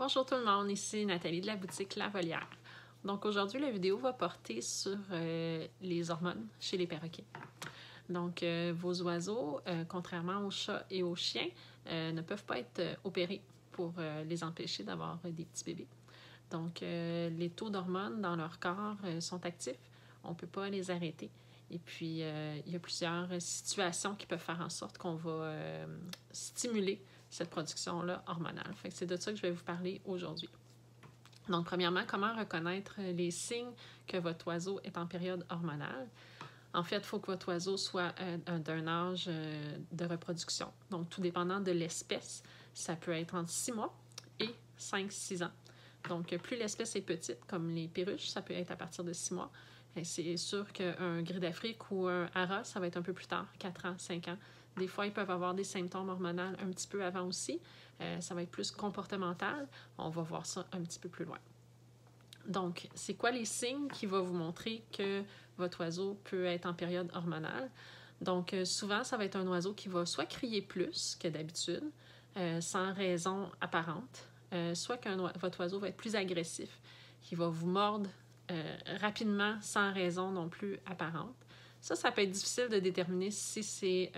Bonjour tout le monde, ici Nathalie de la boutique La Volière. Donc aujourd'hui, la vidéo va porter sur les hormones chez les perroquets. Donc vos oiseaux, contrairement aux chats et aux chiens, ne peuvent pas être opérés pour les empêcher d'avoir des petits bébés. Donc les taux d'hormones dans leur corps sont actifs, on ne peut pas les arrêter. Et puis, il y a plusieurs situations qui peuvent faire en sorte qu'on va stimuler cette production-là hormonale. Fait que c'est de ça que je vais vous parler aujourd'hui. Donc, premièrement, comment reconnaître les signes que votre oiseau est en période hormonale? En fait, il faut que votre oiseau soit d'un âge de reproduction. Donc, tout dépendant de l'espèce, ça peut être entre 6 mois et 5-6 ans. Donc, plus l'espèce est petite, comme les perruches, ça peut être à partir de 6 mois. C'est sûr qu'un gris d'Afrique ou un hara, ça va être un peu plus tard, 4 ans, 5 ans. Des fois, ils peuvent avoir des symptômes hormonaux un petit peu avant aussi. Ça va être plus comportemental. On va voir ça un petit peu plus loin. Donc, c'est quoi les signes qui vont vous montrer que votre oiseau peut être en période hormonale? Donc, souvent, ça va être un oiseau qui va soit crier plus que d'habitude, sans raison apparente, soit que votre oiseau va être plus agressif, qui va vous mordre rapidement, sans raison non plus apparente. Ça peut être difficile de déterminer si c'est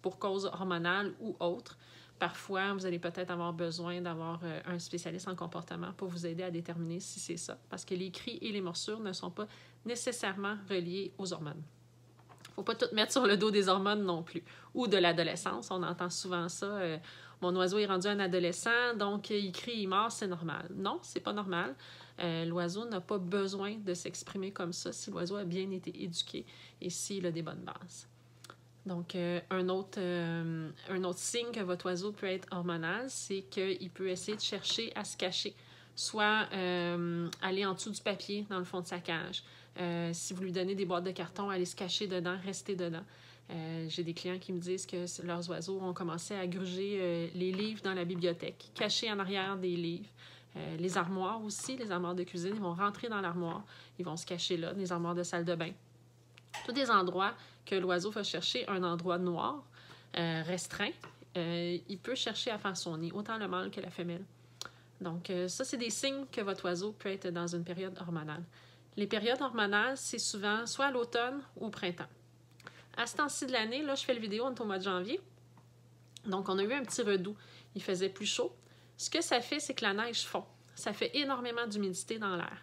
pour cause hormonale ou autre. Parfois, vous allez peut-être avoir besoin d'avoir un spécialiste en comportement pour vous aider à déterminer si c'est ça, parce que les cris et les morsures ne sont pas nécessairement reliés aux hormones. Il ne faut pas tout mettre sur le dos des hormones non plus, ou de l'adolescence. On entend souvent ça. Mon oiseau est rendu un adolescent, donc il crie, il mord, c'est normal. Non, c'est pas normal. L'oiseau n'a pas besoin de s'exprimer comme ça si l'oiseau a bien été éduqué et s'il a des bonnes bases. Donc, un autre signe que votre oiseau peut être hormonal, c'est qu'il peut essayer de chercher à se cacher, soit aller en dessous du papier dans le fond de sa cage. Si vous lui donnez des boîtes de carton, aller se cacher dedans, rester dedans. J'ai des clients qui me disent que leurs oiseaux ont commencé à gruger les livres dans la bibliothèque, cachés en arrière des livres. Les armoires aussi, les armoires de cuisine, ils vont rentrer dans l'armoire, ils vont se cacher là, des armoires de salle de bain. Tous des endroits que l'oiseau va chercher un endroit noir, restreint. Il peut chercher à faire son nid, autant le mâle que la femelle. Donc, ça, c'est des signes que votre oiseau peut être dans une période hormonale. Les périodes hormonales, c'est souvent soit à l'automne ou au printemps. À ce temps-ci de l'année, là, je fais la vidéo, on est au mois de janvier. Donc, on a eu un petit redoux. Il faisait plus chaud. Ce que ça fait, c'est que la neige fond. Ça fait énormément d'humidité dans l'air.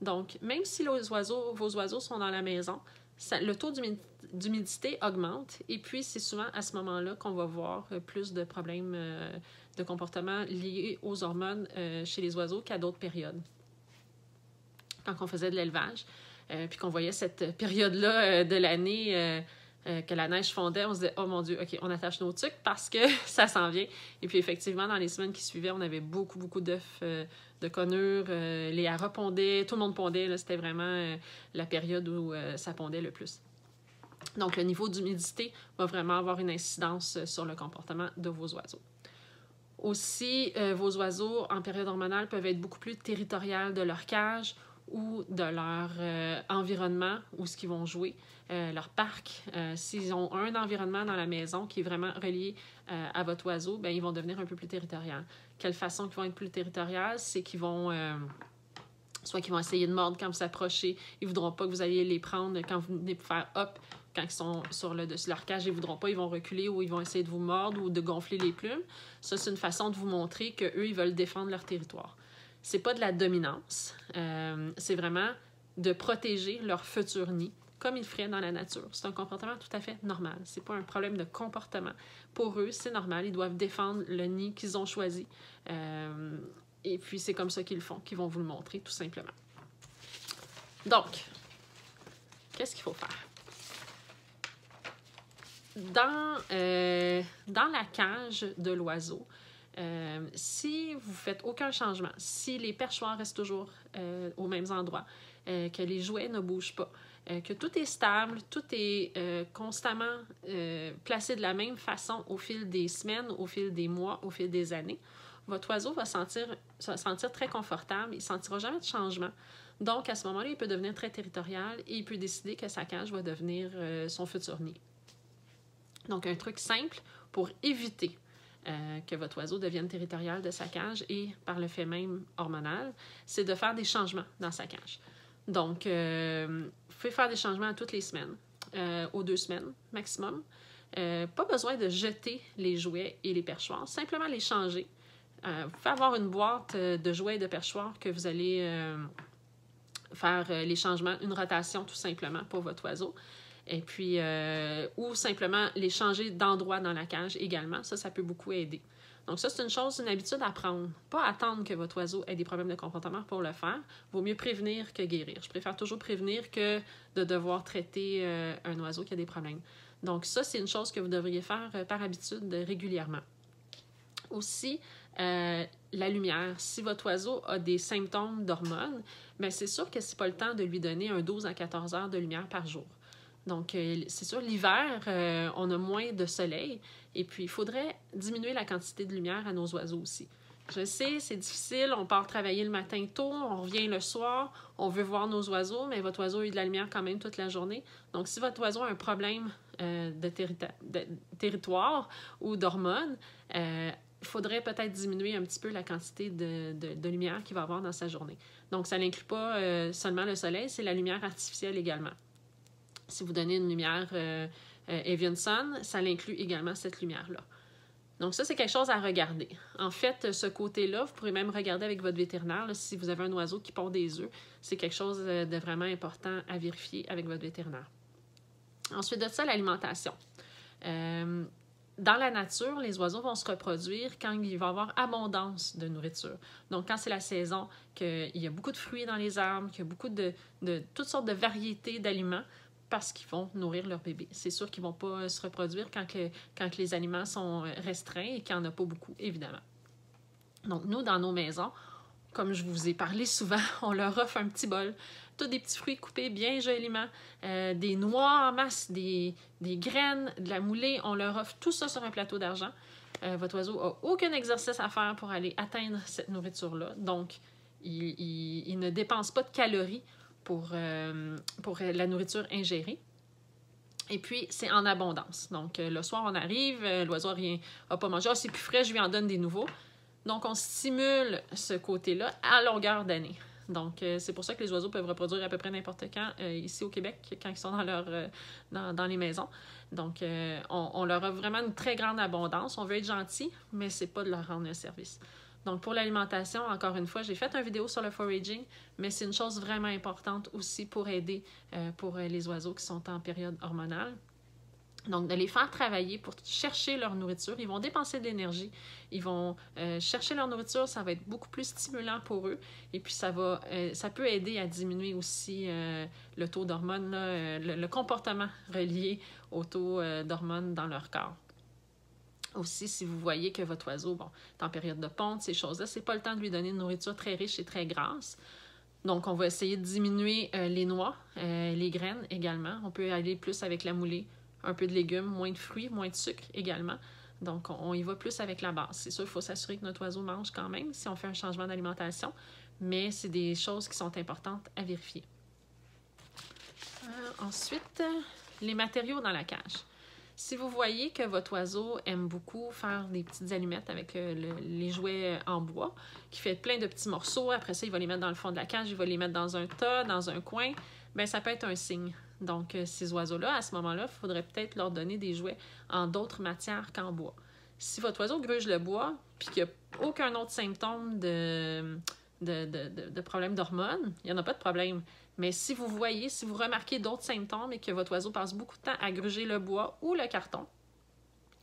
Donc, même si vos oiseaux sont dans la maison, le taux d'humidité augmente. Et puis, c'est souvent à ce moment-là qu'on va voir plus de problèmes de comportement liés aux hormones chez les oiseaux qu'à d'autres périodes. Quand on faisait de l'élevage, puis qu'on voyait cette période-là de l'année que la neige fondait, on se disait « Oh mon Dieu, OK, on attache nos tuques parce que ça s'en vient. » Et puis effectivement, dans les semaines qui suivaient, on avait beaucoup d'œufs de conure, les haras pondaient, tout le monde pondait. C'était vraiment la période où ça pondait le plus. Donc, le niveau d'humidité va vraiment avoir une incidence sur le comportement de vos oiseaux. Aussi, vos oiseaux en période hormonale peuvent être beaucoup plus territoriales de leur cage ou de leur environnement où ce qu'ils vont jouer, leur parc. S'ils ont un environnement dans la maison qui est vraiment relié à votre oiseau, bien, ils vont devenir un peu plus territoriales. Quelle façon qu'ils vont être plus territoriales? C'est qu'ils vont... soit qu'ils vont essayer de mordre quand vous approchez, ils ne voudront pas que vous alliez les prendre quand vous venez pour faire hop, quand ils sont sur le dessus de leur cage, ils ne voudront pas, ils vont reculer ou ils vont essayer de vous mordre ou de gonfler les plumes. Ça, c'est une façon de vous montrer qu'eux, ils veulent défendre leur territoire. C'est pas de la dominance, c'est vraiment de protéger leur futur nid, comme ils le feraient dans la nature. C'est un comportement tout à fait normal. C'est pas un problème de comportement. Pour eux, c'est normal, ils doivent défendre le nid qu'ils ont choisi. Et puis, c'est comme ça qu'ils le font, qu'ils vont vous le montrer, tout simplement. Donc, qu'est-ce qu'il faut faire? Dans la cage de l'oiseau, si vous ne faites aucun changement, si les perchoirs restent toujours aux mêmes endroits, que les jouets ne bougent pas, que tout est stable, tout est constamment placé de la même façon au fil des semaines, au fil des mois, au fil des années, votre oiseau va se sentir très confortable, il ne sentira jamais de changement. Donc, à ce moment-là, il peut devenir très territorial et il peut décider que sa cage va devenir son futur nid. Donc, un truc simple pour éviter que votre oiseau devienne territorial de sa cage et par le fait même hormonal, c'est de faire des changements dans sa cage. Donc, vous pouvez faire des changements à toutes les semaines, aux 2 semaines maximum. Pas besoin de jeter les jouets et les perchoirs, simplement les changer. Vous pouvez avoir une boîte de jouets et de perchoirs que vous allez faire les changements, une rotation tout simplement pour votre oiseau. Et puis, ou simplement les changer d'endroit dans la cage également. Ça peut beaucoup aider. Donc ça, c'est une habitude à prendre. Pas attendre que votre oiseau ait des problèmes de comportement pour le faire. Vaut mieux prévenir que guérir. Je préfère toujours prévenir que de devoir traiter un oiseau qui a des problèmes. Donc ça, c'est une chose que vous devriez faire par habitude régulièrement. Aussi, la lumière. Si votre oiseau a des symptômes d'hormones, bien, c'est sûr que ce n'est pas le temps de lui donner un 12 à 14 heures de lumière par jour. Donc, c'est sûr, l'hiver, on a moins de soleil et puis il faudrait diminuer la quantité de lumière à nos oiseaux aussi. Je sais, c'est difficile, on part travailler le matin tôt, on revient le soir, on veut voir nos oiseaux, mais votre oiseau a eu de la lumière quand même toute la journée. Donc, si votre oiseau a un problème de territoire ou d'hormones, il faudrait peut-être diminuer un petit peu la quantité de lumière qu'il va avoir dans sa journée. Donc, ça n'inclut pas seulement le soleil, c'est la lumière artificielle également. Si vous donnez une lumière Avian Sun, ça inclut également cette lumière-là. Donc ça, c'est quelque chose à regarder. En fait, ce côté-là, vous pourrez même regarder avec votre vétérinaire là, si vous avez un oiseau qui pond des œufs. C'est quelque chose de vraiment important à vérifier avec votre vétérinaire. Ensuite de ça, l'alimentation. Dans la nature, les oiseaux vont se reproduire quand il va y avoir abondance de nourriture. Donc, quand c'est la saison, qu'il y a beaucoup de fruits dans les arbres, qu'il y a beaucoup de toutes sortes de variétés d'aliments, parce qu'ils vont nourrir leur bébé. C'est sûr qu'ils ne vont pas se reproduire quand les aliments sont restreints et qu'il n'y en a pas beaucoup, évidemment. Donc, nous, dans nos maisons, comme je vous ai parlé souvent, on leur offre un petit bol, tous des petits fruits coupés bien joliment, des noix en masse, des graines, de la moulée, on leur offre tout ça sur un plateau d'argent. Votre oiseau n'a aucun exercice à faire pour aller atteindre cette nourriture-là, donc il ne dépense pas de calories pour la nourriture ingérée. Et puis, c'est en abondance. Donc, le soir, on arrive, l'oiseau n'a pas mangé. Ah, c'est plus frais, je lui en donne des nouveaux. Donc, on stimule ce côté-là à longueur d'année. Donc, c'est pour ça que les oiseaux peuvent reproduire à peu près n'importe quand ici au Québec, quand ils sont dans les maisons. Donc, on leur offre vraiment une très grande abondance. On veut être gentil, mais c'est pas de leur rendre un service. Donc, pour l'alimentation, encore une fois, j'ai fait une vidéo sur le foraging, mais c'est une chose vraiment importante aussi pour aider pour les oiseaux qui sont en période hormonale. Donc, de les faire travailler pour chercher leur nourriture. Ils vont dépenser de l'énergie. Ils vont chercher leur nourriture. Ça va être beaucoup plus stimulant pour eux. Et puis, ça peut aider à diminuer aussi le taux d'hormones, le comportement relié au taux d'hormones dans leur corps. Aussi, si vous voyez que votre oiseau est en période de ponte, ces choses-là, c'est pas le temps de lui donner une nourriture très riche et très grasse. Donc, on va essayer de diminuer les noix, les graines également. On peut aller plus avec la moulée, un peu de légumes, moins de fruits, moins de sucre également. Donc, on y va plus avec la base. C'est sûr, il faut s'assurer que notre oiseau mange quand même si on fait un changement d'alimentation, mais c'est des choses qui sont importantes à vérifier. Ensuite, les matériaux dans la cage. Si vous voyez que votre oiseau aime beaucoup faire des petites allumettes avec les jouets en bois, qui fait plein de petits morceaux, après ça, il va les mettre dans le fond de la cage, il va les mettre dans un tas, dans un coin, bien, ça peut être un signe. Donc, ces oiseaux-là, à ce moment-là, il faudrait peut-être leur donner des jouets en d'autres matières qu'en bois. Si votre oiseau gruge le bois, puis qu'il n'y a aucun autre symptôme de problème d'hormones, il n'y en a pas de problème. Mais si vous remarquez d'autres symptômes et que votre oiseau passe beaucoup de temps à gruger le bois ou le carton,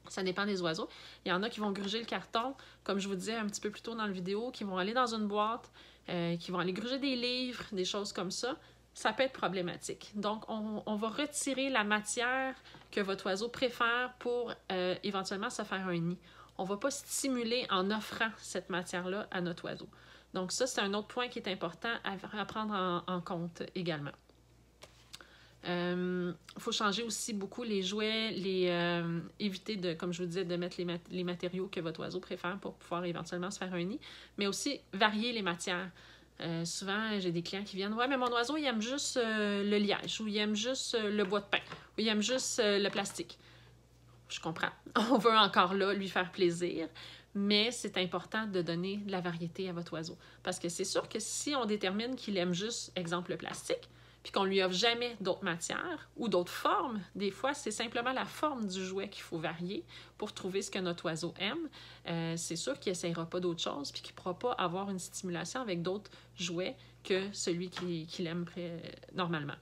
ça dépend des oiseaux. Il y en a qui vont gruger le carton, comme je vous disais un petit peu plus tôt dans la vidéo, qui vont aller dans une boîte, qui vont aller gruger des livres, des choses comme ça. Ça peut être problématique. Donc, on va retirer la matière que votre oiseau préfère pour éventuellement se faire un nid. On ne va pas stimuler en offrant cette matière-là à notre oiseau. Donc ça, c'est un autre point qui est important à prendre en compte également. Il faut changer aussi beaucoup les jouets, éviter, comme je vous disais, de mettre les matériaux que votre oiseau préfère pour pouvoir éventuellement se faire un nid, mais aussi varier les matières. Souvent, j'ai des clients qui viennent « Ouais, mais mon oiseau, il aime juste le liège, ou il aime juste le bois de pin, ou il aime juste le plastique. » je comprends. On veut encore là lui faire plaisir, mais c'est important de donner de la variété à votre oiseau. Parce que c'est sûr que si on détermine qu'il aime juste, exemple, le plastique, puis qu'on lui offre jamais d'autres matières ou d'autres formes, des fois, c'est simplement la forme du jouet qu'il faut varier pour trouver ce que notre oiseau aime. C'est sûr qu'il n'essayera pas d'autres choses, puis qu'il ne pourra pas avoir une stimulation avec d'autres jouets que celui qu'il aime normalement.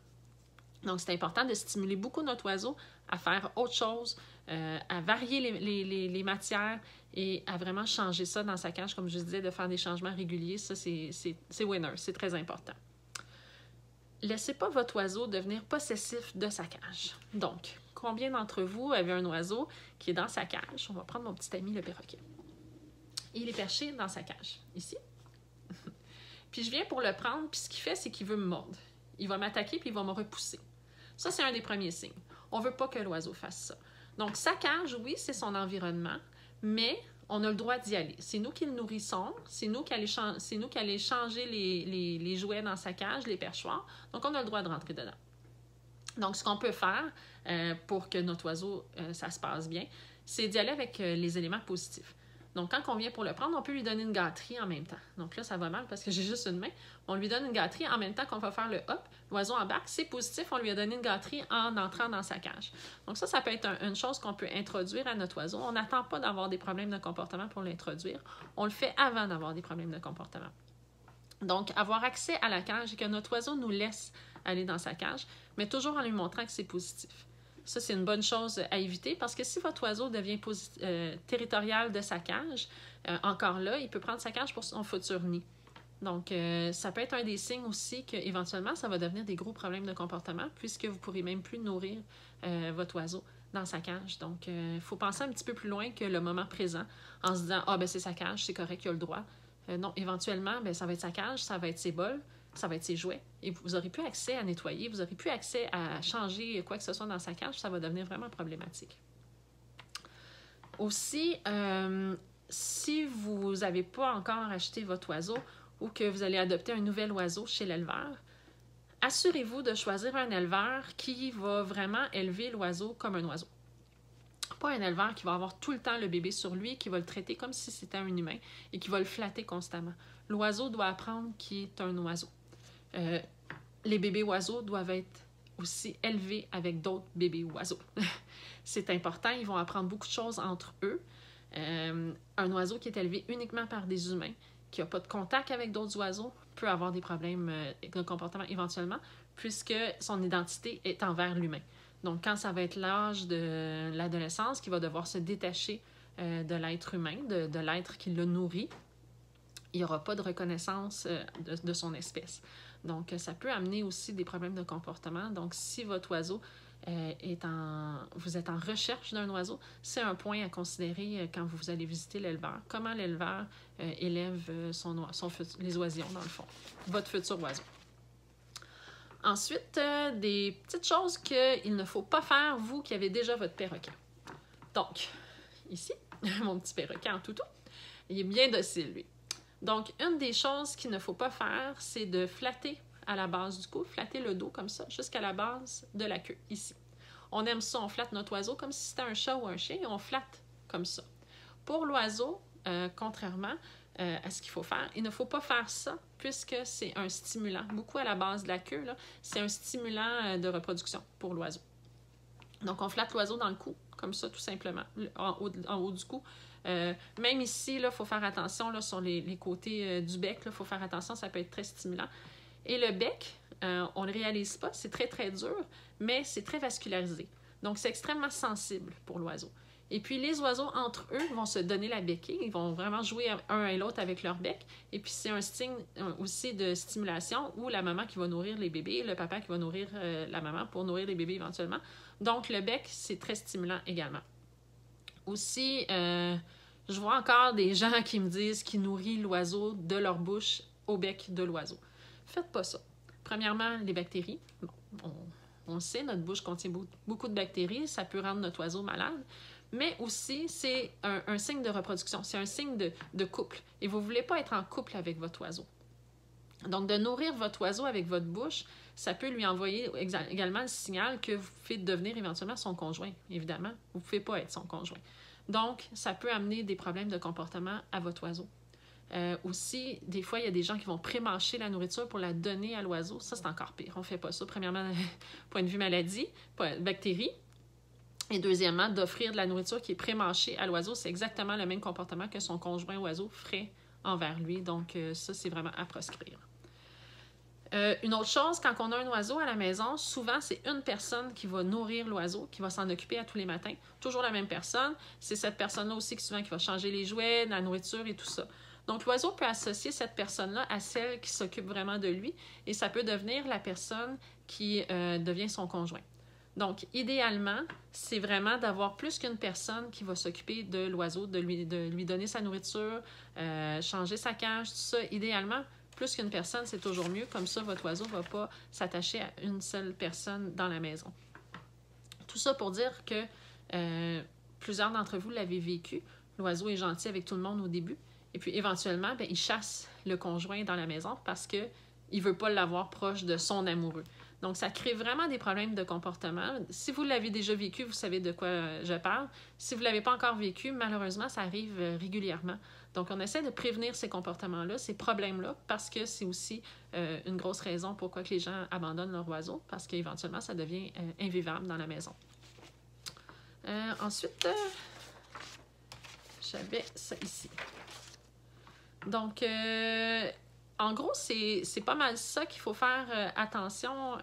Donc, c'est important de stimuler beaucoup notre oiseau à faire autre chose, à varier les matières et à vraiment changer ça dans sa cage, comme je disais, de faire des changements réguliers. Ça, c'est winner, c'est très important. Laissez pas votre oiseau devenir possessif de sa cage. Donc, combien d'entre vous avez un oiseau qui est dans sa cage? On va prendre mon petit ami le perroquet. Il est perché dans sa cage, ici. Puis je viens pour le prendre, puis ce qu'il fait, c'est qu'il veut me mordre. Il va m'attaquer, puis il va me repousser. Ça, c'est un des premiers signes. On ne veut pas que l'oiseau fasse ça. Donc, sa cage, oui, c'est son environnement, mais on a le droit d'y aller. C'est nous qui le nourrissons, c'est nous qui allons changer les jouets dans sa cage, les perchoirs. Donc, on a le droit de rentrer dedans. Donc, ce qu'on peut faire pour que notre oiseau, ça se passe bien, c'est d'y aller avec les éléments positifs. Donc, quand on vient pour le prendre, on peut lui donner une gâterie en même temps. Donc là, ça va mal parce que j'ai juste une main. On lui donne une gâterie en même temps qu'on va faire le hop. L'oiseau embarque, c'est positif, on lui a donné une gâterie en entrant dans sa cage. Donc ça peut être une chose qu'on peut introduire à notre oiseau. On n'attend pas d'avoir des problèmes de comportement pour l'introduire. On le fait avant d'avoir des problèmes de comportement. Donc, avoir accès à la cage et que notre oiseau nous laisse aller dans sa cage, mais toujours en lui montrant que c'est positif. Ça, c'est une bonne chose à éviter parce que si votre oiseau devient territorial de sa cage, encore là, il peut prendre sa cage pour son futur nid. Donc, ça peut être un des signes aussi qu'éventuellement, ça va devenir des gros problèmes de comportement puisque vous ne pourrez même plus nourrir votre oiseau dans sa cage. Donc, il faut penser un petit peu plus loin que le moment présent en se disant « Ah, ben c'est sa cage, c'est correct, il a le droit. » Non, éventuellement, ben, ça va être sa cage, ça va être ses bols, ça va être ses jouets. Et vous n'aurez plus accès à nettoyer, vous n'aurez plus accès à changer quoi que ce soit dans sa cage, ça va devenir vraiment problématique. Aussi, si vous n'avez pas encore acheté votre oiseau ou que vous allez adopter un nouvel oiseau chez l'éleveur, assurez-vous de choisir un éleveur qui va vraiment élever l'oiseau comme un oiseau. Pas un éleveur qui va avoir tout le temps le bébé sur lui, qui va le traiter comme si c'était un humain et qui va le flatter constamment. L'oiseau doit apprendre qu'il est un oiseau. Les bébés oiseaux doivent être aussi élevés avec d'autres bébés oiseaux. C'est important, ils vont apprendre beaucoup de choses entre eux. Un oiseau qui est élevé uniquement par des humains, qui n'a pas de contact avec d'autres oiseaux, peut avoir des problèmes de comportement éventuellement, puisque son identité est envers l'humain. Donc, quand ça va être l'âge de l'adolescence, qui va devoir se détacher de l'être humain, de l'être qui le nourrit, il n'y aura pas de reconnaissance de son espèce. Donc, ça peut amener aussi des problèmes de comportement. Donc, si votre oiseau vous êtes en recherche d'un oiseau, c'est un point à considérer quand vous allez visiter l'éleveur. Comment l'éleveur élève les oisillons, dans le fond, votre futur oiseau. Ensuite, des petites choses qu'il ne faut pas faire, vous qui avez déjà votre perroquet. Donc, ici, mon petit perroquet en toutou, il est bien docile, lui. Donc, une des choses qu'il ne faut pas faire, c'est de flatter à la base du cou, flatter le dos comme ça, jusqu'à la base de la queue, ici. On aime ça, on flatte notre oiseau comme si c'était un chat ou un chien, et on flatte comme ça. Pour l'oiseau, contrairement à ce qu'il faut faire, il ne faut pas faire ça puisque c'est un stimulant. Beaucoup à la base de la queue, c'est un stimulant de reproduction pour l'oiseau. Donc, on flatte l'oiseau dans le cou, comme ça, tout simplement, en haut du cou. Même ici, il faut faire attention là, sur les côtés du bec. Il faut faire attention, ça peut être très stimulant. Et le bec, on ne le réalise pas, c'est très, très dur, mais c'est très vascularisé. Donc, c'est extrêmement sensible pour l'oiseau. Et puis, les oiseaux, entre eux, vont se donner la béquille. Ils vont vraiment jouer un et l'autre avec leur bec. Et puis, c'est un signe aussi de stimulation où la maman qui va nourrir les bébés, le papa qui va nourrir la maman pour nourrir les bébés éventuellement. Donc, le bec, c'est très stimulant également. Aussi, je vois encore des gens qui me disent qu'ils nourrissent l'oiseau de leur bouche au bec de l'oiseau. Faites pas ça. Premièrement, les bactéries. Bon, on sait, notre bouche contient beaucoup de bactéries. Ça peut rendre notre oiseau malade. Mais aussi, c'est un signe de reproduction. C'est un signe de couple. Et vous ne voulez pas être en couple avec votre oiseau. Donc, de nourrir votre oiseau avec votre bouche, ça peut lui envoyer également le signal que vous pouvez devenir éventuellement son conjoint, évidemment. Vous ne pouvez pas être son conjoint. Donc, ça peut amener des problèmes de comportement à votre oiseau. Aussi, des fois, il y a des gens qui vont pré-mâcher la nourriture pour la donner à l'oiseau. Ça, c'est encore pire. On ne fait pas ça. Premièrement, point de vue maladie, bactéries. Et deuxièmement, d'offrir de la nourriture qui est pré-mâchée à l'oiseau. C'est exactement le même comportement que son conjoint oiseau ferait envers lui. Donc, ça, c'est vraiment à proscrire. Une autre chose, quand on a un oiseau à la maison, souvent, c'est une personne qui va nourrir l'oiseau, qui va s'en occuper à tous les matins. Toujours la même personne. C'est cette personne-là aussi qui souvent qui va changer les jouets, la nourriture et tout ça. Donc, l'oiseau peut associer cette personne-là à celle qui s'occupe vraiment de lui et ça peut devenir la personne qui devient son conjoint. Donc, idéalement, c'est vraiment d'avoir plus qu'une personne qui va s'occuper de l'oiseau, de lui donner sa nourriture, changer sa cage, tout ça. Idéalement, plus qu'une personne, c'est toujours mieux. Comme ça, votre oiseau ne va pas s'attacher à une seule personne dans la maison. Tout ça pour dire que plusieurs d'entre vous l'avez vécu. L'oiseau est gentil avec tout le monde au début. Et puis, éventuellement, il chasse le conjoint dans la maison parce qu'il ne veut pas l'avoir proche de son amoureux. Donc, ça crée vraiment des problèmes de comportement. Si vous l'avez déjà vécu, vous savez de quoi je parle. Si vous ne l'avez pas encore vécu, malheureusement, ça arrive régulièrement. Donc, on essaie de prévenir ces comportements-là, ces problèmes-là, parce que c'est aussi une grosse raison pourquoi que les gens abandonnent leur oiseau, parce qu'éventuellement, ça devient invivable dans la maison. Ensuite, j'avais ça ici. Donc, en gros, c'est pas mal ça qu'il faut faire attention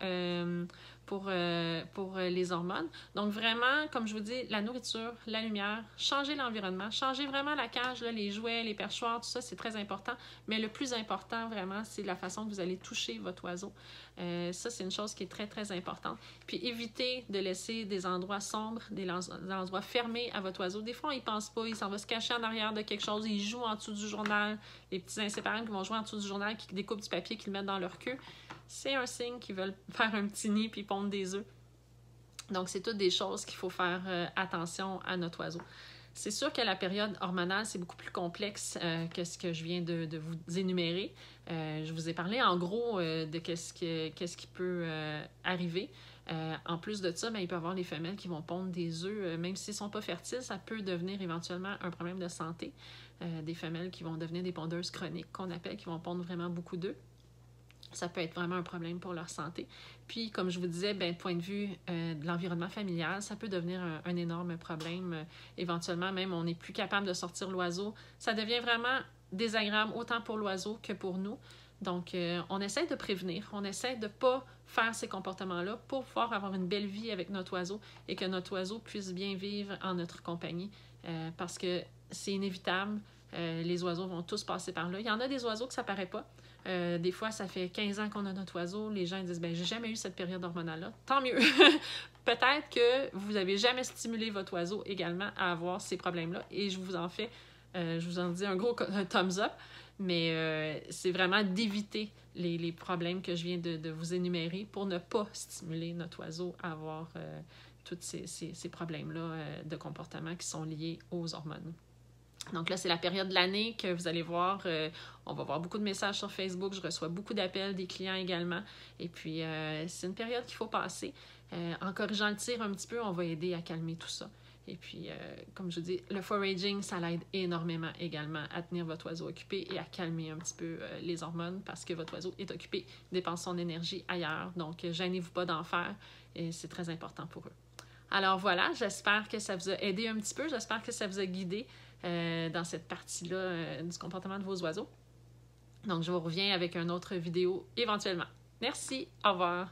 pour les hormones. Donc, vraiment, comme je vous dis, la nourriture, la lumière, changer l'environnement, changer vraiment la cage, là, les jouets, les perchoirs, tout ça, c'est très important. Mais le plus important, vraiment, c'est la façon que vous allez toucher votre oiseau. Ça, c'est une chose qui est très, très importante. Puis, évitez de laisser des endroits sombres, des endroits fermés à votre oiseau. Des fois, il ne pense pas, il s'en va se cacher en arrière de quelque chose, il joue en dessous du journal. Les petits inséparables qui vont jouer en dessous du journal, qui découpent du papier, qui le mettent dans leur queue, c'est un signe qu'ils veulent faire un petit nid puis pondre des œufs. Donc, c'est toutes des choses qu'il faut faire attention à notre oiseau. C'est sûr que la période hormonale, c'est beaucoup plus complexe que ce que je viens de vous énumérer. Je vous ai parlé en gros de qu'est-ce qui peut arriver. En plus de ça, il peut y avoir les femelles qui vont pondre des œufs. Même s'ils ne sont pas fertiles, ça peut devenir éventuellement un problème de santé. Des femelles qui vont devenir des pondeuses chroniques, qu'on appelle, qui vont pondre vraiment beaucoup d'œufs. Ça peut être vraiment un problème pour leur santé. Puis, comme je vous disais, point de vue de l'environnement familial, ça peut devenir un énorme problème. Éventuellement, même, on n'est plus capable de sortir l'oiseau. Ça devient vraiment désagréable autant pour l'oiseau que pour nous. Donc, on essaie de prévenir. On essaie de ne pas faire ces comportements-là pour pouvoir avoir une belle vie avec notre oiseau et que notre oiseau puisse bien vivre en notre compagnie. Parce que c'est inévitable. Les oiseaux vont tous passer par là. Il y en a des oiseaux que ça ne paraît pas. Des fois, ça fait 15 ans qu'on a notre oiseau. Les gens disent, j'ai jamais eu cette période hormonale-là. Tant mieux! Peut-être que vous n'avez jamais stimulé votre oiseau également à avoir ces problèmes-là. Et je vous en dis un gros thumbs up. Mais c'est vraiment d'éviter les problèmes que je viens de vous énumérer pour ne pas stimuler notre oiseau à avoir tous ces problèmes-là de comportement qui sont liés aux hormones. Donc là, c'est la période de l'année que vous allez voir. On va voir beaucoup de messages sur Facebook. Je reçois beaucoup d'appels des clients également. Et puis, c'est une période qu'il faut passer. En corrigeant le tir un petit peu, on va aider à calmer tout ça. Et puis, comme je vous dis, le foraging, ça l'aide énormément également à tenir votre oiseau occupé et à calmer un petit peu les hormones parce que votre oiseau est occupé, dépense son énergie ailleurs. Donc, gênez-vous pas d'en faire et c'est très important pour eux. Alors voilà, j'espère que ça vous a aidé un petit peu. J'espère que ça vous a guidé dans cette partie-là du comportement de vos oiseaux. Donc, je vous reviens avec une autre vidéo éventuellement. Merci, au revoir.